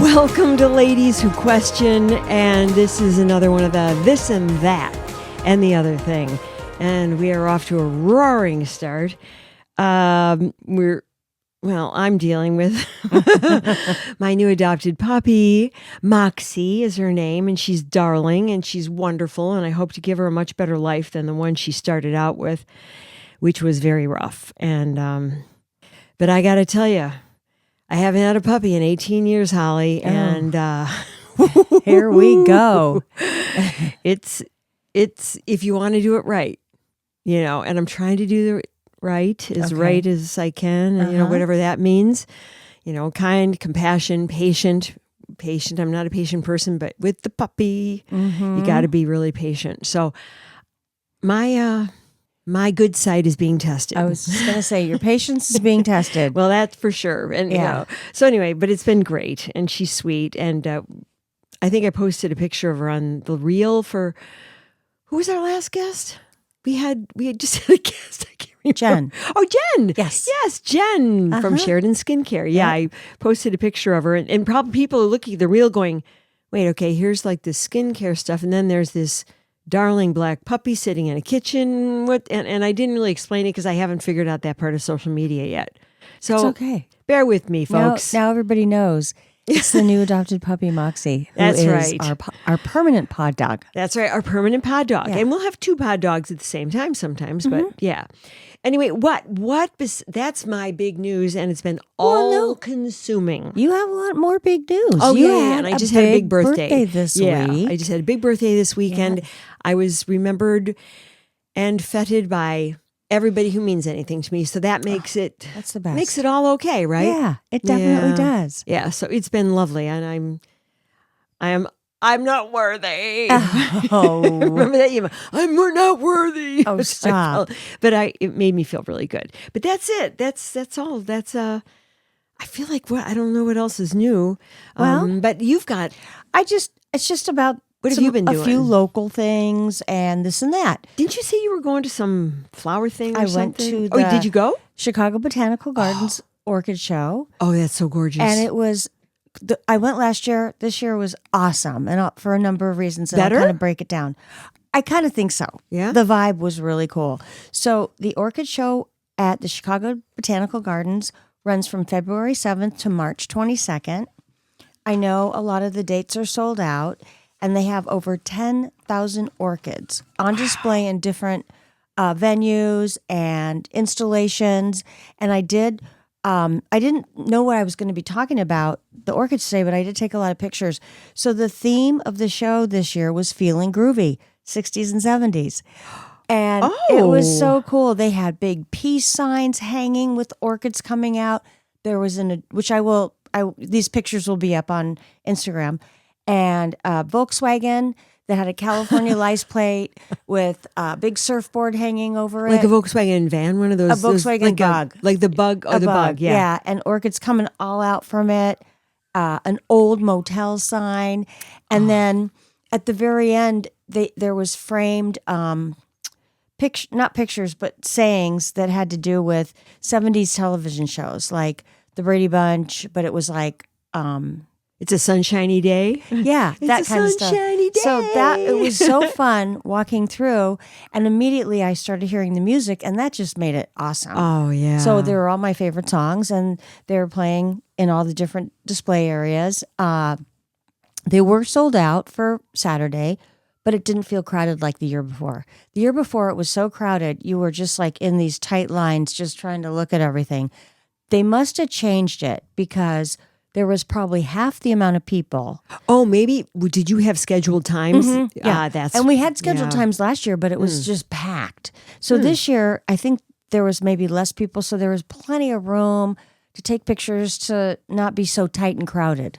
Welcome to Ladies Who Question, and this is another one of the this and that and the other thing. And we are off to a roaring start. I'm dealing with my new adopted puppy. Moxie is her name, and she's darling, and she's wonderful, and I hope to give her a much better life than the one she started out with, which was very rough. And but I got to tell you, I haven't had a puppy in 18 years, Holly, and here we go. It's if you want to do it right, and I'm trying to do it right as I can, and whatever that means, kind, compassion, patient. I'm not a patient person, but with the puppy, you got to be really patient. So my good side is being tested. I was just going to say, your patience is being tested. Well, that's for sure. And so anyway, but it's been great, and she's sweet. And I think I posted a picture of her on the reel for, who was our last guest? We had just had a guest. I can't remember. Jen. Oh, Jen. Yes, Jen from Sheridan Skincare. Yeah, I posted a picture of her, and probably people are looking at the reel going, wait, okay, here's like the skincare stuff, and then there's this darling black puppy sitting in a kitchen. And I didn't really explain it because I haven't figured out that part of social media yet. So it's okay. Bear with me, folks. Now everybody knows it's the new adopted puppy, Moxie. That's right. Our permanent pod dog. That's right. Our permanent pod dog. Yeah. And we'll have two pod dogs at the same time sometimes, but yeah. Anyway, that's my big news, and it's been all-consuming. You have a lot more big news. Oh, yeah, and I just had a big birthday this week. I just had a big birthday this weekend. Yeah. I was remembered and feted by everybody who means anything to me, so that makes it that's the best. Makes it all okay, right? Yeah, it definitely does. Yeah, so it's been lovely, and I'm not worthy. Oh. Remember that? We're not worthy. Oh, stop. But it made me feel really good. But that's it. That's all. I feel like I don't know what else is new. Well, but you've got. It's just about what have you been doing? A few local things and this and that. Didn't you say you were going to some flower thing or something? I went to did you go? Chicago Botanical Gardens Orchid Show. Oh, that's so gorgeous. And it was. I went last year. This year was awesome, and for a number of reasons. And Better? I'll kind of break it down. I kind of think so. Yeah. The vibe was really cool. So the Orchid Show at the Chicago Botanical Gardens runs from February 7th to March 22nd. I know a lot of the dates are sold out, and they have over 10,000 orchids on display in different venues and installations. And I didn't know what I was going to be talking about the orchids today, but I did take a lot of pictures. So the theme of the show this year was feeling groovy, 60s and 70s. And it was so cool. They had big peace signs hanging with orchids coming out. There was these pictures will be up on Instagram. And Volkswagen that had a California license plate with a big surfboard hanging over it. Like a Volkswagen van, one of those. A Volkswagen bug. Like the bug, or the bug, yeah. Yeah, and orchids coming all out from it. An old motel sign. And then at the very end, there was framed, not pictures, but sayings that had to do with 70s television shows, like The Brady Bunch, but it was like... It's a sunshiny day. Yeah, that kind of stuff. It's a sunshiny day. So it was so fun walking through, and immediately I started hearing the music, and that just made it awesome. Oh, yeah. So they were all my favorite songs, and they were playing in all the different display areas. They were sold out for Saturday, but it didn't feel crowded like the year before. The year before, it was so crowded, you were just like in these tight lines, just trying to look at everything. They must have changed it because... there was probably half the amount of people. Oh, maybe. Did you have scheduled times? Yeah. And we had scheduled times last year, but it was just packed. So this year, I think there was maybe less people. So there was plenty of room to take pictures, to not be so tight and crowded.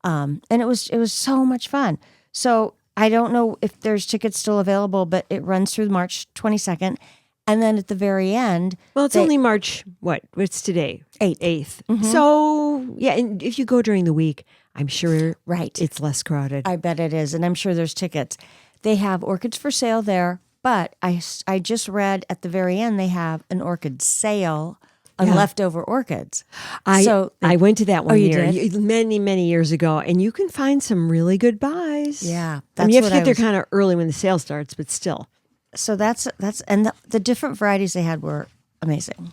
And it was so much fun. So I don't know if there's tickets still available, but it runs through March 22nd. And then at the very end... Well, it's only March, what's today? 8th. So, yeah, and if you go during the week, I'm sure it's less crowded. I bet it is, and I'm sure there's tickets. They have orchids for sale there, but I just read at the very end they have an orchid sale on leftover orchids. I went to that one you year did? many, many years ago, and you can find some really good buys. Yeah, I mean, you have that's to what get there kind of early when the sale starts, but still. So that's and the different varieties they had were amazing.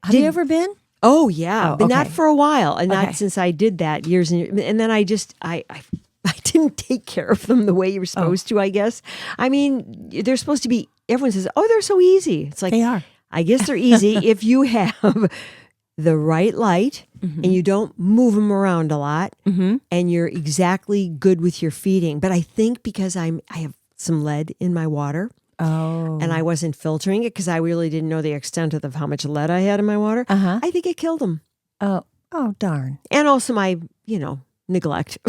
Have you ever been? Oh yeah, but not okay. for a while, and Okay. not since I did that years and then I just I didn't take care of them the way you were supposed to. I guess. I mean, they're supposed to be. Everyone says, "Oh, they're so easy." It's like They are. I guess they're easy if you have the right light and you don't move them around a lot, and you're exactly good with your feeding. But I think because I have some lead in my water. Oh. And I wasn't filtering it because I really didn't know the extent of how much lead I had in my water. I think it killed them. Oh, darn. And also my, neglect.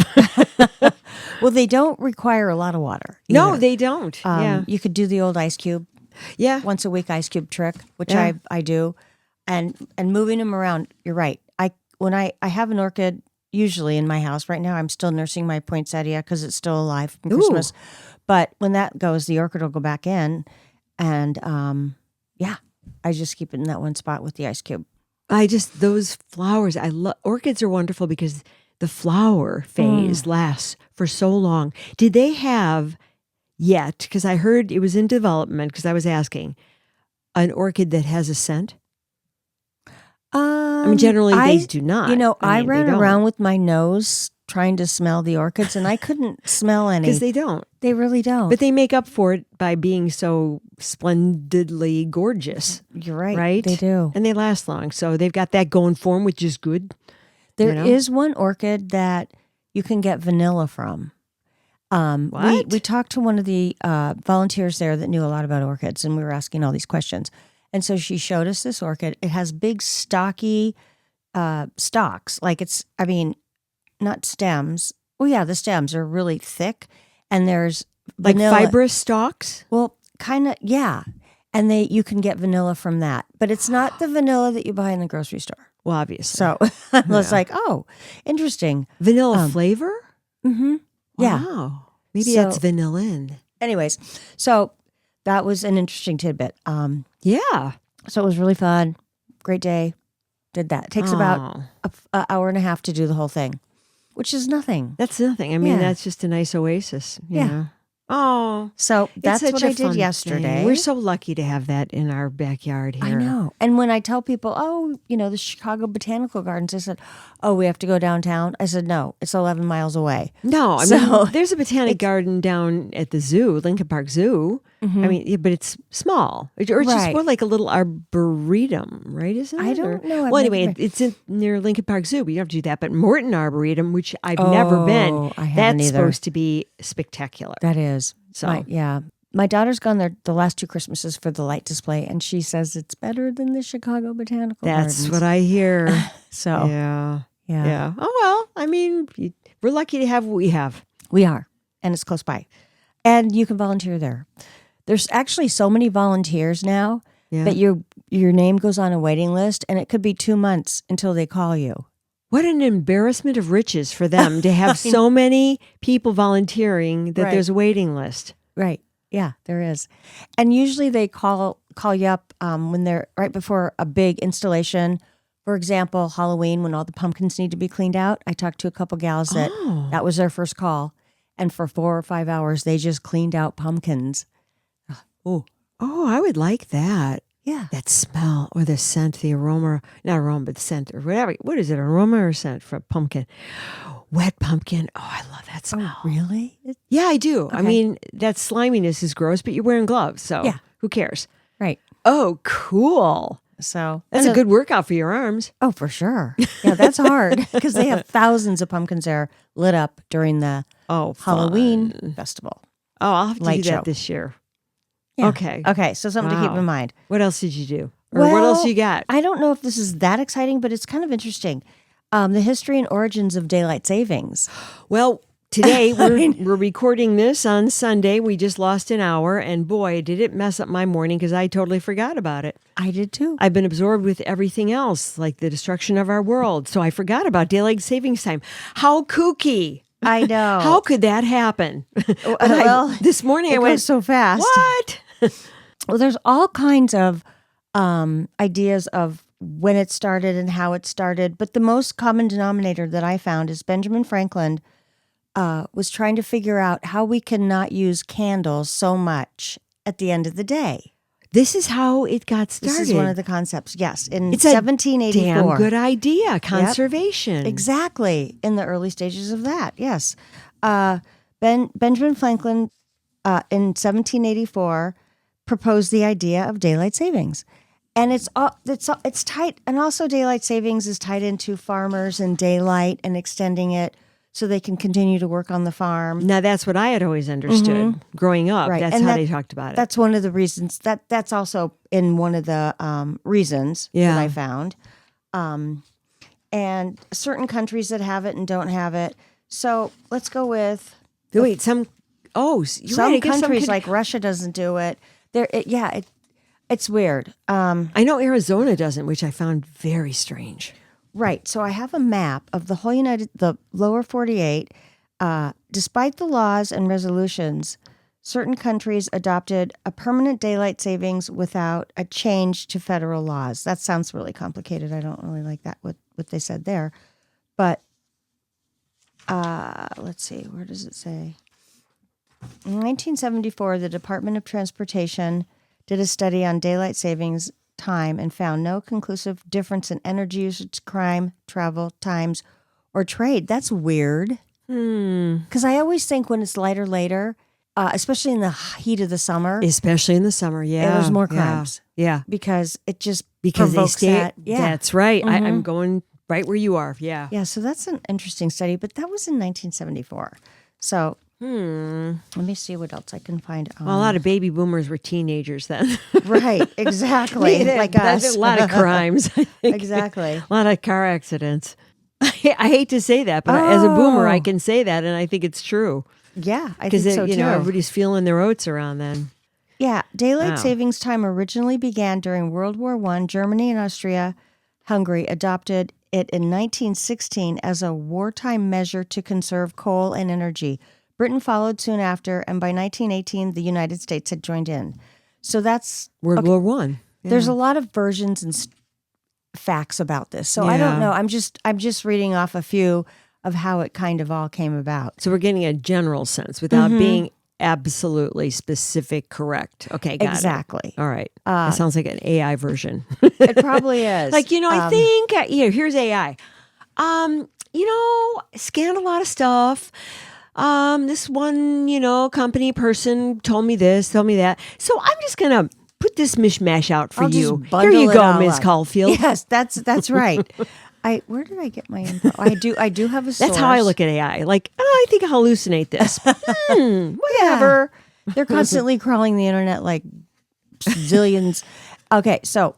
Well, they don't require a lot of water. No, either. they don't. Yeah. You could do the old ice cube, Yeah. once a week ice cube trick, which Yeah. I do. And moving them around, you're right. When I have an orchid usually in my house right now, I'm still nursing my poinsettia because it's still alive from Christmas. But when that goes, the orchid will go back in, and I just keep it in that one spot with the ice cube. Those flowers, orchids are wonderful because the flower phase lasts for so long. Did they have yet, because I heard it was in development, because I was asking, an orchid that has a scent? I mean, generally they do not. I mean, ran they don't. around with my nose trying to smell the orchids, and I couldn't smell any. Because they don't. They really don't. But they make up for it by being so splendidly gorgeous. You're right. Right? They do. And they last long. So they've got that going for them, which is good. There is one orchid that you can get vanilla from. What? We talked to one of the volunteers there that knew a lot about orchids, and we were asking all these questions. And so she showed us this orchid. It has big, stocky stalks. Not stems. Oh, yeah, the stems are really thick. And there's Like vanilla. fibrous stalks? Well, kind of, yeah. And you can get vanilla from that. But it's not the vanilla that you buy in the grocery store. Well, obviously. So I was like, oh, interesting. Vanilla flavor? Mm-hmm. Yeah. Wow. Maybe So- that's vanillin. Anyways, so that was an interesting tidbit. Yeah. So it was really fun. Great day. Did that. It takes about an hour and a half to do the whole thing, which is nothing. That's nothing. I mean, Yeah. that's just a nice oasis. You Yeah. know? Oh. So that's It's what such a I did fun yesterday. thing. We're so lucky to have that in our backyard here. I know. And when I tell people, the Chicago Botanical Gardens, they said, oh, we have to go downtown. I said, no, it's 11 miles away. No, I So, mean, there's a botanic garden down at the zoo, Lincoln Park Zoo. I mean, yeah, but it's small. Or it's just Right. more like a little arboretum, right? Isn't it? I don't know. I've Well, never anyway, been. it's near Lincoln Park Zoo, but you have to do that. But Morton Arboretum, which I've never been, I haven't that's either. supposed to be spectacular. That is. So. My daughter's gone there the last 2 Christmases for the light display, and she says it's better than the Chicago Botanical That's Gardens. what I hear. So, Yeah. Oh, well, I mean, we're lucky to have what we have. we are, and it's close by. And you can volunteer there. There's actually so many volunteers now Yeah. that your name goes on a waiting list, and it could be 2 months until they call you. What an embarrassment of riches for them to have so many people volunteering that Right. there's a waiting list. Right. Yeah, there is. And usually they call you up when they're right before a big installation. For example, Halloween, when all the pumpkins need to be cleaned out. I talked to a couple gals that was their first call. And for 4 or 5 hours, they just cleaned out pumpkins. Oh, I would like that. Yeah. That smell or the scent, the aroma, not aroma, but the scent or whatever. What is it, aroma or scent for a pumpkin? Wet pumpkin. Oh, I love that smell. Really? Yeah, I do. I Okay. mean, that sliminess is gross, but you're wearing gloves. So Yeah. who cares? Right. Oh, cool. So That's a good workout for your arms. Oh, for sure. Yeah, that's hard because they have thousands of pumpkins there lit up during the Halloween fun. festival. Oh, I'll have to Light do that show. this year. Yeah. Okay. Okay, so something to keep Wow. in mind. What else did you do? Or what else you got? I don't know if this is that exciting, but it's kind of interesting. The history and origins of daylight savings. Well, today we're recording this on Sunday. We just lost an hour, and boy, did it mess up my morning because I totally forgot about it. I did too. I've been absorbed with everything else, like the destruction of our world. So I forgot about daylight savings time. How kooky. I know. How could that happen? But well, this morning I it went, goes so fast. what? Well, there's all kinds of ideas of when it started and how it started. But the most common denominator that I found is Benjamin Franklin was trying to figure out how we can not use candles so much at the end of the day. This is how it got started. This is one of the concepts. Yes, in it's 1784. A damn good idea. Conservation. Yep, exactly. In the early stages of that. Yes. Benjamin Franklin in 1784 proposed the idea of daylight savings. And it's tied, and also daylight savings is tied into farmers and daylight and extending it so they can continue to work on the farm. Now, that's what I had always understood growing up. Right. That's and how they talked about it. That's one of the reasons. That's also in one of the reasons that I found. And certain countries that have it and don't have it. So let's go with... Wait, some countries like Russia doesn't do it. It's weird. I know Arizona doesn't, which I found very strange. Right. So I have a map of the lower 48. Despite the laws and resolutions, certain countries adopted a permanent daylight savings without a change to federal laws. That sounds really complicated. I don't really like that, what they said there. But let's see. Where does it say? In 1974, the Department of Transportation did a study on daylight savings time and found no conclusive difference in energy usage, crime, travel, times, or trade. That's weird. Because I always think when it's lighter later, especially in the heat of the summer. Especially in the summer, yeah. There's more crimes. Yeah. Because it just because provokes they stay, that. Yeah. That's right. I'm going right where you are. Yeah. Yeah, so that's an interesting study, but that was in 1974. So let me see what else I can find. Well, a lot of baby boomers were teenagers then. Right, exactly. Like us. A lot of crimes, I think. Exactly. A lot of car accidents. I hate to say that, but as a boomer, I can say that, and I think it's true. Yeah, I think so too. Because everybody's feeling their oats around then. Yeah, daylight savings time originally began during World War I. Germany and Austria-Hungary adopted it in 1916 as a wartime measure to conserve coal and energy. Britain followed soon after, and by 1918, the United States had joined in. So that's World War I. Yeah. There's a lot of versions and facts about this. So I don't know. I'm just reading off a few of how it kind of all came about. So we're getting a general sense without being absolutely specific, correct. Okay, got it. All right. It sounds like an AI version. It probably is. Like, I think, here's AI. Scanned a lot of stuff. This one, company person told me this, told me that. So I'm just going to put this mishmash out for you. Here you go, Ms. Caulfield. Yes, that's right. Where did I get my info? I do have a source. That's how I look at AI. Like, I think I hallucinate this. Whatever. Yeah. They're constantly crawling the internet like zillions. Okay, so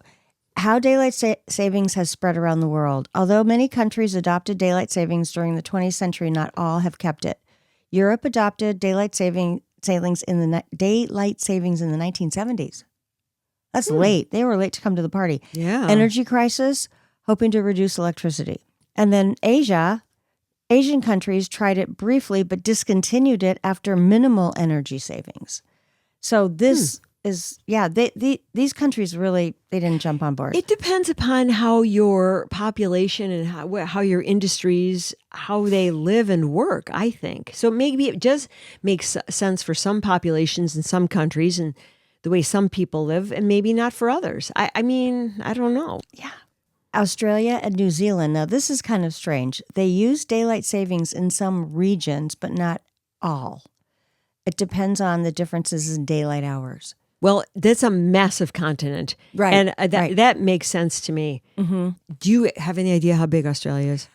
how daylight savings has spread around the world. Although many countries adopted daylight savings during the 20th century, not all have kept it. Europe adopted daylight savings in the 1970s. That's late. They were late to come to the party. Yeah. Energy crisis, hoping to reduce electricity. And then Asian countries tried it briefly, but discontinued it after minimal energy savings. So this is, these countries really, they didn't jump on board. It depends upon how your population and how your industries, how they live and work, I think. So maybe it does make sense for some populations in some countries and the way some people live, and maybe not for others. I mean, I don't know. Yeah. Australia and New Zealand. Now, this is kind of strange. They use daylight savings in some regions, but not all. It depends on the differences in daylight hours. Well, that's a massive continent. Right. And that makes sense to me. Mm-hmm. Do you have any idea how big Australia is?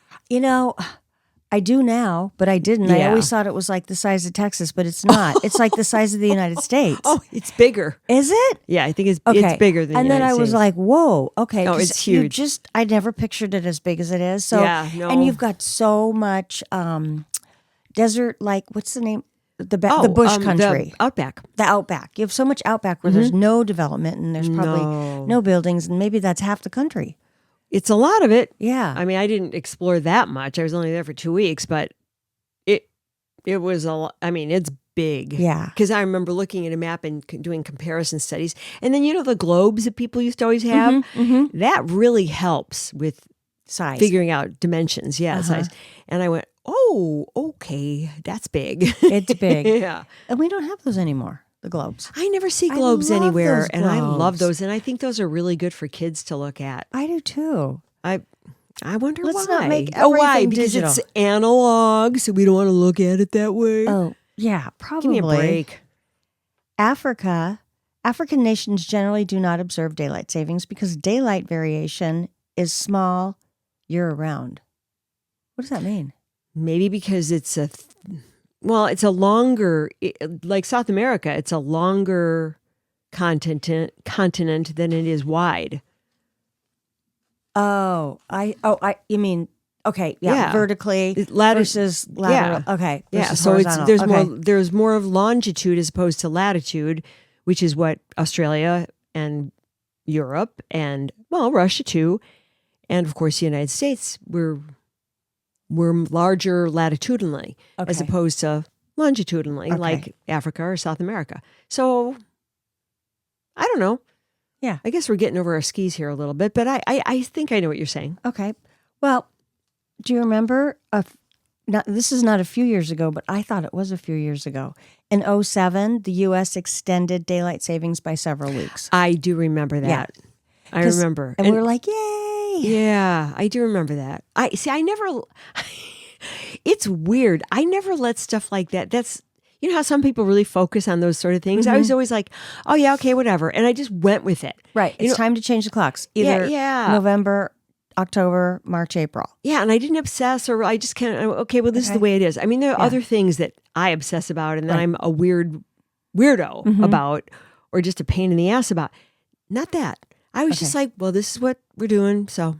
I do now, but I didn't. Yeah. I always thought it was like the size of Texas, but it's not. It's like the size of the United States. Oh, it's bigger. Is it? Yeah, I think it's bigger than the United States. And then I was like, whoa, okay. Oh, it's huge. I never pictured it as big as it is. So, yeah, no. And you've got so much desert, like, what's the name? The bush country. The outback. The outback. You have so much outback where there's no development and there's probably no buildings, and maybe that's half the country. It's a lot of it. Yeah. I mean, I didn't explore that much. I was only there for 2 weeks, but it was a lot. I mean, it's big. Yeah. Because I remember looking at a map and doing comparison studies. And then, the globes that people used to always have, that really helps with Size. figuring out dimensions. Yeah, size. And I went, oh, okay, that's big. It's big. Yeah. And we don't have those anymore, the globes. I never see I globes love anywhere. those And I love globes. those. And I think those are really good for kids to look at. I do too. I wonder why. Let's not make why? everything Because digital. it's analog, so we don't want to look at it that way. Oh, yeah, probably. Give me a break. African nations generally do not observe daylight savings because daylight variation is small year-round. What does that mean? Maybe because it's it's a longer, like South America, it's a longer continent than it is wide. You mean, okay, yeah. Vertically versus lateral. Yeah. Okay. Yeah, versus so horizontal. there's more of longitude as opposed to latitude, which is what Australia and Europe and Russia too, and of course the United States we're larger latitudinally as opposed to longitudinally like Africa or South America. So I don't know. Yeah. I guess we're getting over our skis here a little bit, but I think I know what you're saying. Okay. Well, do you remember, this is not a few years ago, but I thought it was a few years ago. In 2007, the U.S. extended daylight savings by several weeks. I do remember that. Yeah. I remember. And we were like, yay. Yeah, I do remember that. It's weird. I never let stuff like that. That's, how some people really focus on those sort of things. I was always like, oh yeah, okay, whatever. And I just went with it. Right. It's time to change the clocks. Either November, October, March, April. Yeah, and I didn't obsess or I just kind of, this is the way it is. I mean, there are other things that I obsess about and that I'm a weirdo about or just a pain in the ass about. Not that. I was just like, well, this is what we're doing. So,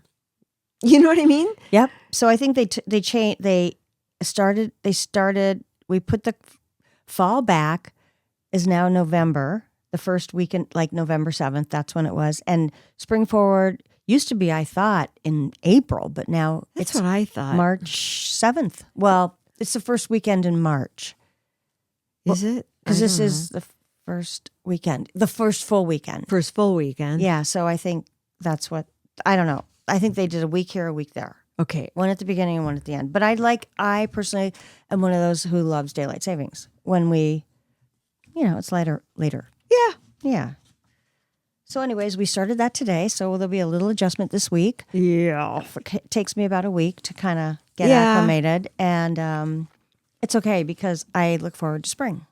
you know what I mean? Yep. So I think they started, we put the fall back is now November, the first weekend, like November 7th. That's when it was. And spring forward used to be, I thought, in April, but now that's what I thought. March 7th. Well, it's the first weekend in March. Is it? Because this is the first weekend, the first full weekend. First full weekend. Yeah. So I think that's what, I don't know. I think they did a week here, a week there. Okay. One at the beginning and one at the end. But I personally am one of those who loves daylight savings when we, it's later. Yeah. Yeah. So anyways, we started that today. So there'll be a little adjustment this week. Yeah. It takes me about a week to kind of get acclimated. And it's okay because I look forward to spring.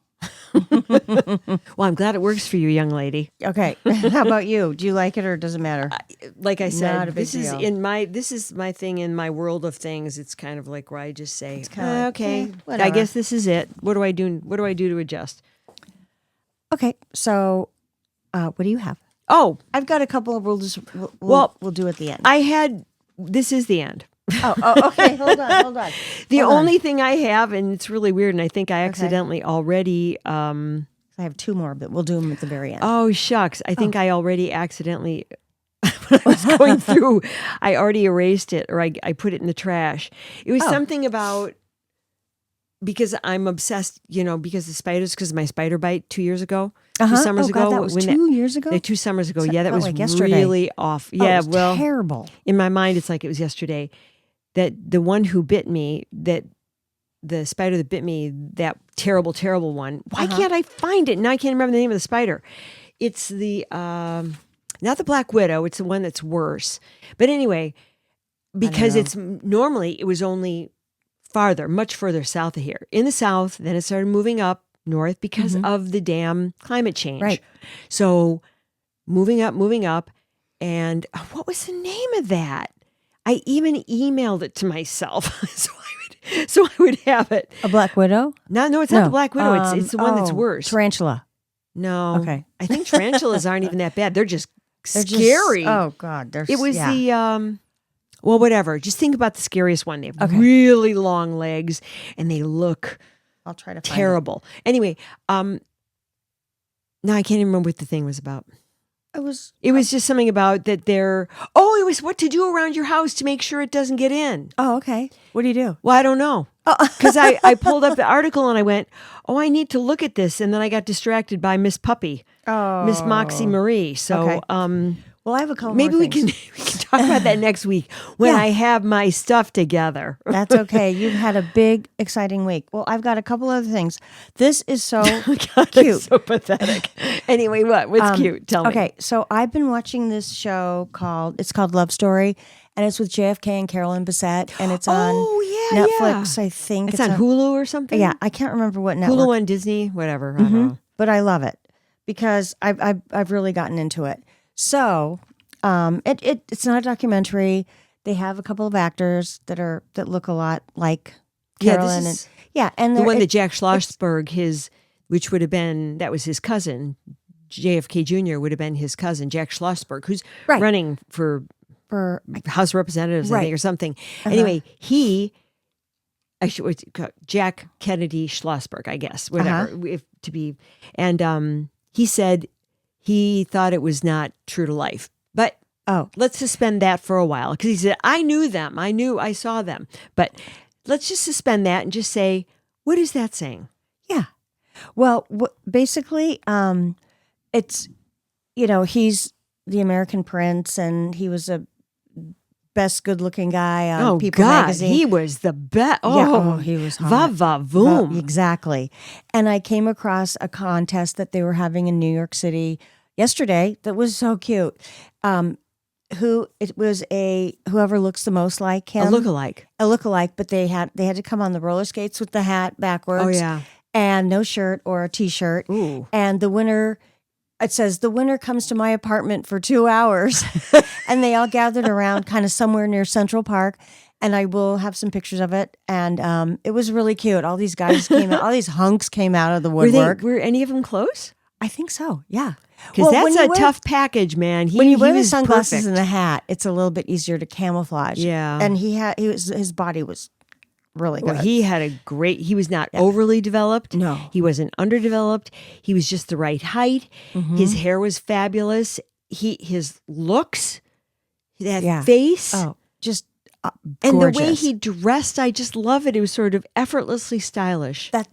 Well, I'm glad it works for you, young lady. Okay. How about you? Do you like it or does it matter? Like I said, this is my thing in my world of things. It's kind of like where I just say, okay, whatever. I guess this is it. What do I do? What do I do to adjust? Okay. So, what do you have? Oh, I've got a couple of rules. We'll do at the end. This is the end. Oh, okay. Hold on. The only thing I have, and it's really weird, and I think I accidentally already. I have two more, but we'll do them at the very end. Oh, shucks. I think I already accidentally, when I was going through, I already erased it or I put it in the trash. It was something about, because I'm obsessed, because the spiders, because of my spider bite 2 years ago. 2 summers ago. God, that was 2 years ago? 2 summers ago. Yeah, that was like yesterday. Really off. Yeah, it was terrible. In my mind, it's like it was yesterday. That the one who bit me, the spider that bit me, that terrible, terrible one. Why can't I find it? Now I can't remember the name of the spider. It's the, not the black widow. It's the one that's worse. But anyway, because normally it was only much further south of here. In the south, then it started moving up north because of the damn climate change. Right. So moving up. And what was the name of that? I even emailed it to myself so I would have it. A black widow? No, it's not the black widow. It's the one that's worse. Tarantula. No. Okay. I think tarantulas aren't even that bad. They're just scary. Oh God. It was the well, whatever. Just think about the scariest one. They have really long legs and they look I'll try to find terrible. Anyway, now I can't even remember what the thing was about. It was just something about that it was what to do around your house to make sure it doesn't get in. Oh, okay. What do you do? Well, I don't know. Because I pulled up the article and I went, oh, I need to look at this. And then I got distracted by Miss Puppy, Miss Moxie Marie. So Okay. Well, I have a couple maybe more we things. can talk about that next week when Yeah. I have my stuff together. That's okay. You've had a big, exciting week. Well, I've got a couple other things. This is so God, cute. it's so pathetic. Anyway, what's cute? Tell me. Okay, so I've been watching this show called Love Story, and it's with JFK and Carolyn Bessette, and it's on Netflix. I think It's on Hulu or something. Yeah, I can't remember what network. Hulu on Disney, whatever. I don't know. But I love it because I've really gotten into it. So it's not a documentary. They have a couple of actors that look a lot like Carolyn. And the one that Jack Schlossberg, which would have been, that was his cousin, JFK Jr. would have been his cousin, Jack Schlossberg, who's running for House of Representatives, I think, or something. Anyway, Jack Kennedy Schlossberg, I guess, whatever, and he said he thought it was not true to life. But let's suspend that for a while, because he said, I knew them. I saw them. But let's just suspend that and just say, what is that saying? Yeah. Well, basically, it's, he's the American prince, and he was a best good-looking guy on People magazine. He was the best. He was hot. Va-va-voom. Exactly. And I came across a contest that they were having in New York City yesterday that was so cute. Whoever looks the most like him. A lookalike, but they had to come on the roller skates with the hat backwards. Oh, yeah. And no shirt or a t-shirt. Ooh. And the winner, it says, the winner comes to my apartment for 2 hours. And they all gathered around kind of somewhere near Central Park. And I will have some pictures of it. And it was really cute. All these guys came out, all these hunks came out of the woodwork. Were any of them close? I think so, yeah. Because that's a tough package, man. When you wear the was sunglasses perfect. and the hat, it's a little bit easier to camouflage. Yeah. And his body was really good. Well, he was not overly developed. No. He wasn't underdeveloped. He was just the right height. His hair was fabulous. His looks, that face. Oh, just and gorgeous. the way he dressed, I just love it. It was sort of effortlessly stylish. It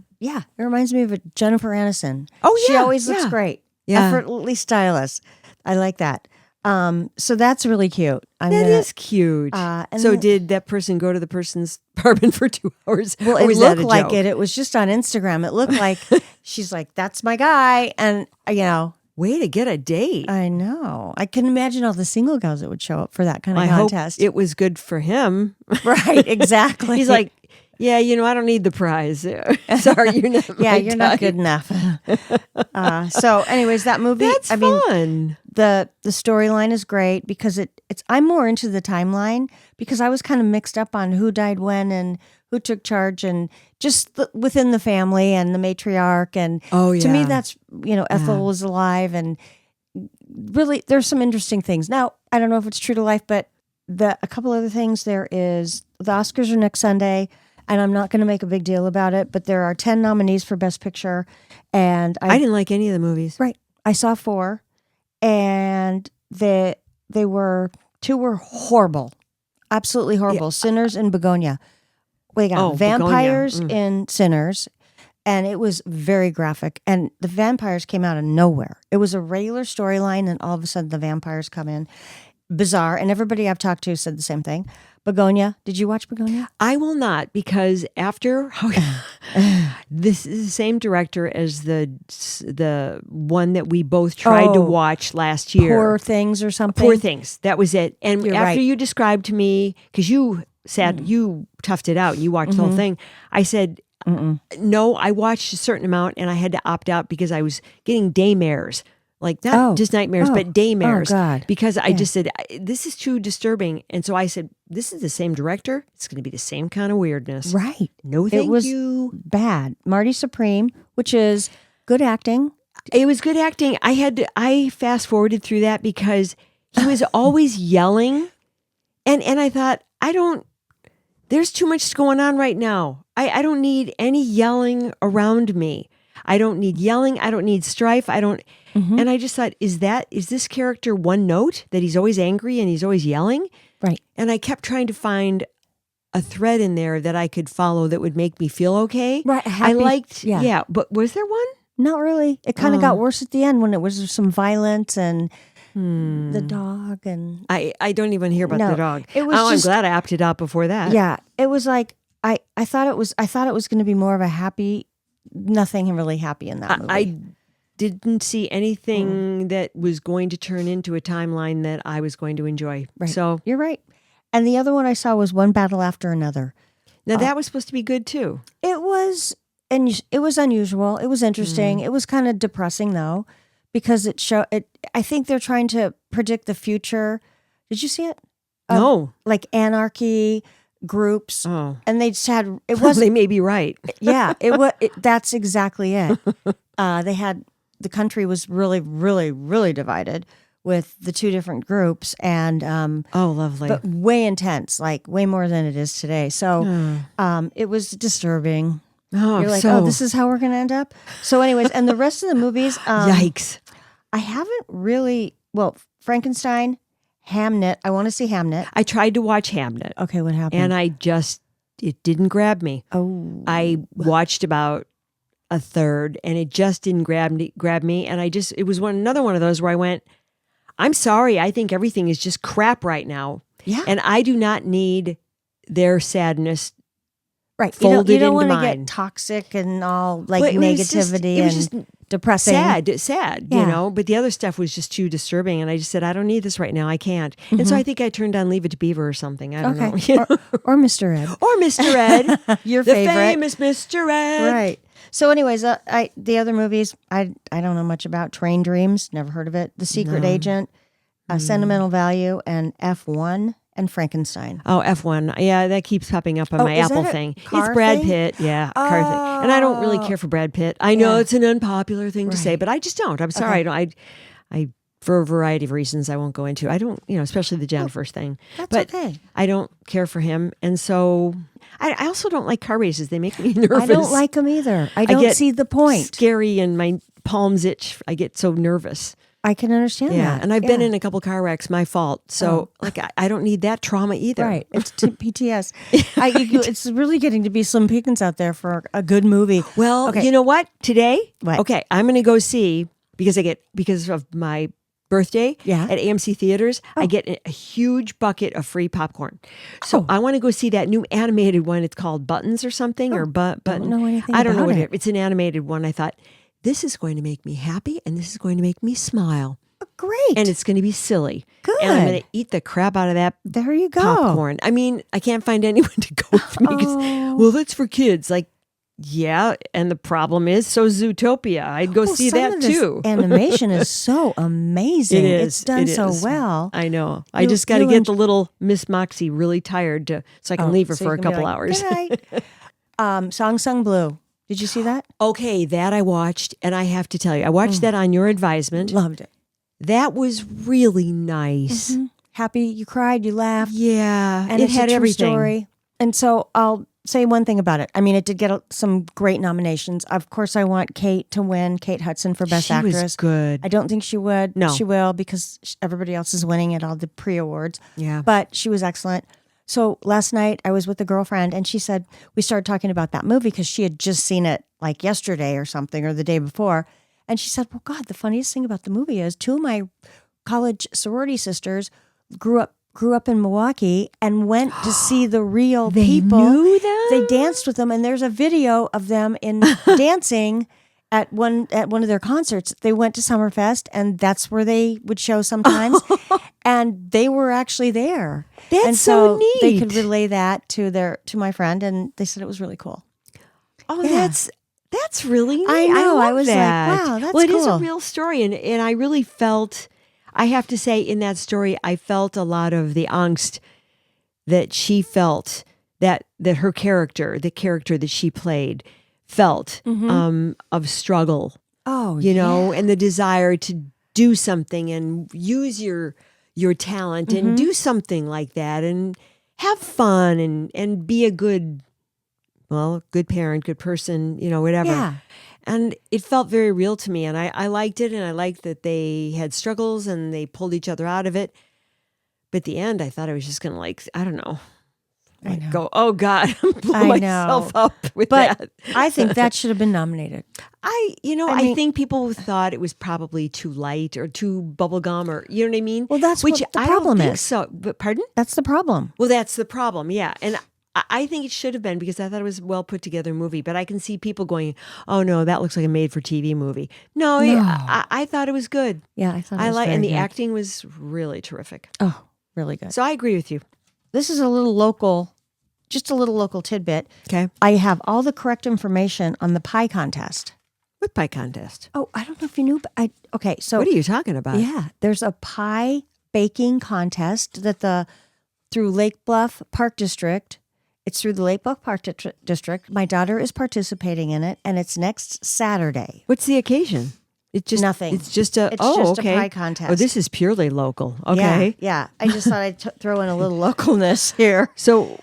reminds me of a Jennifer Aniston. Oh, yeah. She always looks great. Yeah. Effortlessly stylish. I like that. So that's really cute. That is cute. So did that person go to the person's apartment for 2 hours? Well, it looked like it. It was just on Instagram. It looked like she's like, that's my guy. And, way to get a date. I know. I can imagine all the single guys that would show up for that kind of contest. Hope it was good for him. Right, exactly. He's like, yeah, I don't need the prize. Sorry, you're not my you're not good enough. So anyways, that movie, That's fun. The storyline is great because I'm more into the timeline because I was kind of mixed up on who died when and who took charge and just within the family and the matriarch. And to me, that's, Ethel was alive and really there's some interesting things. Now, I don't know if it's true to life, but a couple other things there is the Oscars are next Sunday. And I'm not going to make a big deal about it, but there are 10 nominees for Best Picture. And I didn't like any of the movies. Right. I saw 4. And two were horrible. Absolutely horrible. Yeah. Sinners and Begonia. We got vampires in Sinners. And it was very graphic. And the vampires came out of nowhere. It was a regular storyline, and all of a sudden the vampires come in. Bizarre. And everybody I've talked to said the same thing. Begonia. Did you watch Begonia? I will not, because this is the same director as the one that we both tried to watch last year. Poor Things or something? Poor Things. That was it. And You're after right. you described to me, because you toughed it out and you watched the whole thing, I said, no, I watched a certain amount and I had to opt out because I was getting daymares. Like not just nightmares, but daymares. Oh, God. Because I just said, this is too disturbing. And so I said, this is the same director. It's going to be the same kind of weirdness. Right. No, thank you. It was bad. Marty Supreme, which is good acting. It was good acting. I fast forwarded through that because he was always yelling. And I thought, there's too much going on right now. I don't need any yelling around me. I don't need yelling. I don't need strife. And I just thought, is this character one note that he's always angry and he's always yelling? Right. And I kept trying to find a thread in there that I could follow that would make me feel okay. Right, I happy- liked, yeah. yeah. But was there one? Not really. It kind of got worse at the end when it was some violence and the dog and I don't even hear about No, the dog. it was I'm just- glad I opted out before that. yeah, it was like I thought it was going to be more of a happy. Nothing really happy in that movie. I didn't see anything that was going to turn into a timeline that I was going to enjoy. Right. So You're right. And the other one I saw was One Battle After Another. now that was supposed to be good too. It was, and it was unusual. It was interesting. It was kind of depressing though, because it showed. I think they're trying to predict the future. Did you see it? No. Like anarchy groups, Oh. and they just had. It was They may be right. yeah. It was. That's exactly it. They had the country was really, really, really divided with the two different groups, and Oh, lovely. but way intense, like way more than it is today. So it was disturbing. oh, You're like, so, oh, this is how we're going to end up. So, anyways, and the rest of the movies, yikes. I haven't really. Well, Frankenstein, Hamnet. I want to see Hamnet. I tried to watch Hamnet Okay, what happened? and it didn't grab me. oh, I watched about a third and it just didn't grab me. And it was another one of those where I went, I'm sorry. I think everything is just crap right now. yeah, And I do not need their sadness. right. folded You don't into want to mine. get toxic and all like But it was just- negativity it was and just depressing. sad, Yeah. you know, but the other stuff was just too disturbing. And I just said, I don't need this right now. I can't. And so I think I turned on Leave It to Beaver or something. I don't know. Okay, You know? or Mr. Ed, Or Mr. Ed, your the favorite, famous Mr. Ed. right? So, anyways, the other movies I don't know much about. Train Dreams, never heard of it. The Secret Agent, Sentimental Value, and F1 and Frankenstein. Oh, F1. Yeah, that keeps popping up on Oh, my is Apple that a thing. car It's Brad thing? Pitt. Yeah, car thing. And I don't really care for Brad Pitt. I know Yeah. it's an unpopular thing to say, Right. but I just don't. I'm sorry. I for a variety of reasons I won't go into. I don't, especially the Jennifer's thing. That's but okay. I don't care for him. And so I also don't like car races. They make me nervous. I don't like them either. I don't get see the point. Scary and my palms itch. I get so nervous. I can understand Yeah. that. And I've been in a couple car wrecks, my fault. So I don't need that trauma either. Right. It's PTS. It's really getting to be slim pickings out there for a good movie. Well, Okay. you know what? Today, What? okay, I'm going to go see because of my birthday Yeah. at AMC Theaters, I get a huge bucket of free popcorn. So I want to go see that new animated one. It's called Buttons or something or Button. know anything I don't know about what it. it's an animated one. I thought this is going to make me happy and this is going to make me smile. Great. And it's going to be silly. Good. And I'm going to eat the crap out of that there you go. popcorn. I mean, I can't find anyone to go with me because, well, that's for kids. Like, yeah, and the problem is, so Zootopia. I'd go see some that of this too. Animation is so amazing. It is. It's done It so is. well. I know. I You- just got to you get en- the little Miss Moxie really tired so I can leave her So for you a can be couple like, hours. "Good night." Song Sung Blue. Did you see that? Okay, that I watched, and I have to tell you, I watched that on your advisement. Loved it. That was really nice. Happy, you cried, you laughed. Yeah, And it it's had a true everything. story. And so I'll say one thing about it. I mean, it did get some great nominations. Of course, I want Kate to win, Kate Hudson for Best She Actress. was good. I don't think she would. No. She will because everybody else is winning at all the pre-awards. Yeah. But she was excellent. So last night I was with a girlfriend and she said, we started talking about that movie because she had just seen it like yesterday or something or the day before. And she said, well, God, the funniest thing about the movie is two of my college sorority sisters grew up in Milwaukee and went to see the real people. knew them? They danced with them, and there's a video of them in dancing at one of their concerts. They went to Summerfest, and that's where they would show sometimes. And they were actually there. That's and so They neat. could relay that to my friend, and they said it was really cool. Oh, Yeah. that's really neat. I know. I love was like, that. wow, that's well, it is a cool. real story, and I really felt. I have to say, in that story, I felt a lot of the angst that she felt that her character, the character that she played, felt of struggle. Oh, You know, and the desire to do something and use your talent and do something like that and have fun and be a good parent, good person, whatever. Yeah. And it felt very real to me. And I liked it. And I liked that they had struggles and they pulled each other out of it. But at the end, I thought I was just going to I don't know, I go, oh God, I'm blowing myself up with but that. I think that should have been nominated. I think people thought it was probably too light or too bubblegum or, you know what I mean? Well, that's Which what the I problem don't think is. so. But pardon? That's the problem. Well, that's the problem. Yeah. And I think it should have been because I thought it was a well put together movie. But I can see people going, oh no, that looks like a made for TV movie. No, I thought it was good. Yeah, I thought it was very and the good. acting was really terrific. Oh, really good. So I agree with you. This is a little local, just a little local tidbit. Okay. I have all the correct information on the pie contest. What pie contest? Oh, I don't know if you knew, but okay, so What are you talking about? yeah, there's a pie baking contest that through Lake Bluff Park District. It's through the Lake Bluff Park District. My daughter is participating in it, and it's next Saturday. What's the occasion? It's just Nothing. It's just a It's just okay. a pie contest. Oh, this is purely local. Okay. Yeah. I just thought I'd throw in a little localness here. So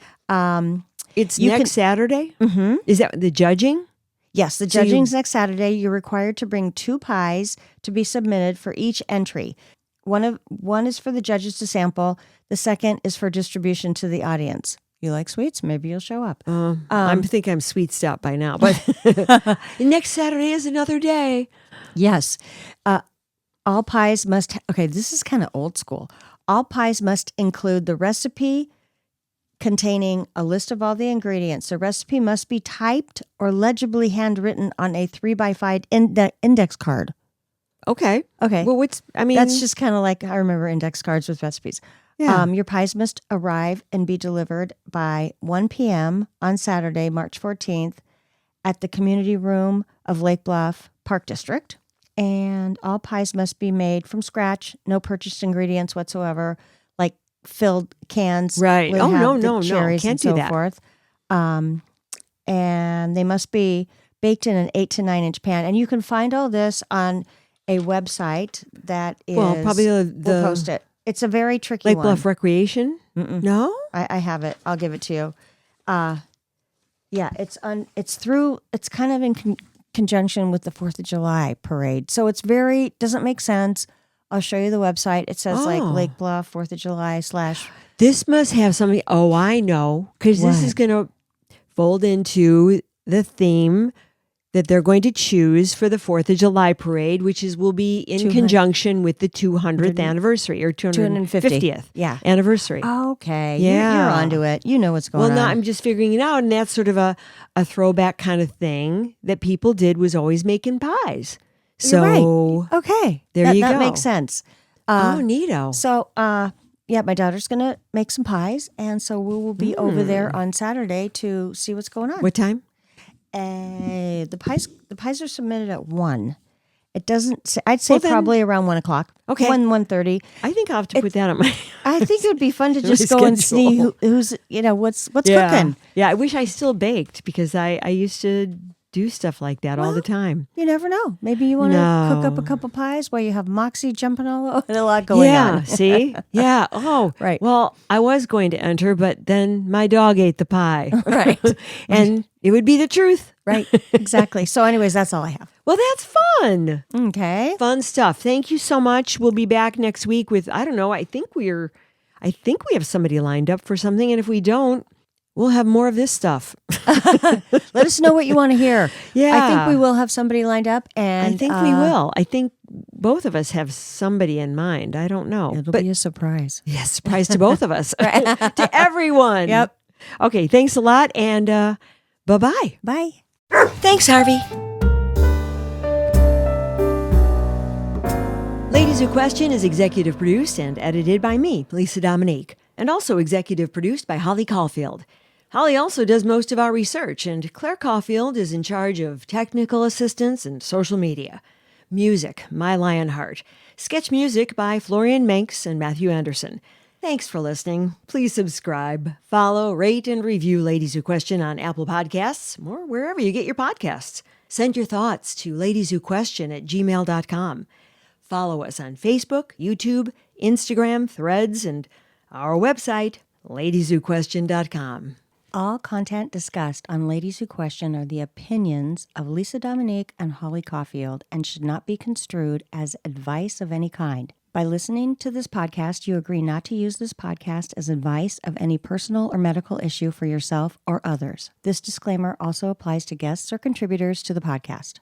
it's you next Saturday? Mm-hmm. Is that the judging? Yes, the judging's next Saturday. You're required to bring 2 pies to be submitted for each entry. One is for the judges to sample. The second is for distribution to the audience. You like sweets? Maybe you'll show up. I think I'm sweet stopped by now, but next Saturday is another day. Yes. All pies must, okay, this is kind of old school. All pies must include the recipe containing a list of all the ingredients. The recipe must be typed or legibly handwritten on a 3x5 index card. Okay. Okay. Well, That's just kind of like, I remember index cards with recipes. Yeah. Your pies must arrive and be delivered by 1 p.m. on Saturday, March 14th at the community room of Lake Bluff Park District. And all pies must be made from scratch, no purchased ingredients whatsoever, like filled cans. Right. would Oh, have no, the cherries can't and do so that. forth. And they must be baked in an 8 to 9 inch pan. And you can find all this on a website that is. Well, probably we'll the post it. It's a very tricky Lake one. Bluff Recreation. No. I have it. I'll give it to you. Yeah, it's kind of in conjunction with the 4th of July parade. So it's doesn't make sense. I'll show you the website. It says like Lake Bluff, 4th of July / This must have something. Oh, I know, because this is going to fold into the theme that they're going to choose for the 4th of July parade, which will be in conjunction with the 200th anniversary or 250th anniversary. Okay. Yeah. You're onto it. You know what's going on. Well, no, I'm just figuring it out. And that's sort of a throwback kind of thing that people did was always making pies. So, You're right. Okay. There you that go. That makes sense. Neato. So, yeah, my daughter's going to make some pies. And so we will be over there on Saturday to see what's going on. What time? The pies are submitted at 1. It doesn't say, I'd say probably around 1 o'clock. Okay. 1:30. I think I'll have to put that on my I think it would be fun to my just go and see schedule. who's what's cooking. Yeah, I wish I still baked because I used to do stuff like that all the time. You never know. Maybe you want to cook up a couple pies while you have Moxie jumping all over. There's a lot going on. See? Yeah. Oh, right. Well, I was going to enter, but then my dog ate the pie. Right. And it would be the truth. Right. Exactly. So anyways, that's all I have. Well, that's fun. Okay. Fun stuff. Thank you so much. We'll be back next week with, I don't know, I think we have somebody lined up for something. And if we don't, we'll have more of this stuff. Let us know what you want to hear. Yeah. I think we will have somebody lined up. And I think we will. I think both of us have somebody in mind. I don't know. It'll be a surprise. Yes, surprise to both of us. To everyone. Yep. Okay, thanks a lot. And bye-bye. Bye. Thanks, Harvey. Ladies Who Question is executive produced and edited by me, Lisa Dominique, and also executive produced by Holly Caulfield. Holly also does most of our research, and Claire Caulfield is in charge of technical assistance and social media. Music, My Lionheart. Sketch music by Florian Manx and Matthew Anderson. Thanks for listening. Please subscribe, follow, rate, and review Ladies Who Question on Apple Podcasts or wherever you get your podcasts. Send your thoughts to ladieswhoquestion@gmail.com. Follow us on Facebook, YouTube, Instagram, Threads, and our website, ladieswhoquestion.com. All content discussed on Ladies Who Question are the opinions of Lisa Dominique and Holly Caulfield and should not be construed as advice of any kind. By listening to this podcast, you agree not to use this podcast as advice of any personal or medical issue for yourself or others. This disclaimer also applies to guests or contributors to the podcast.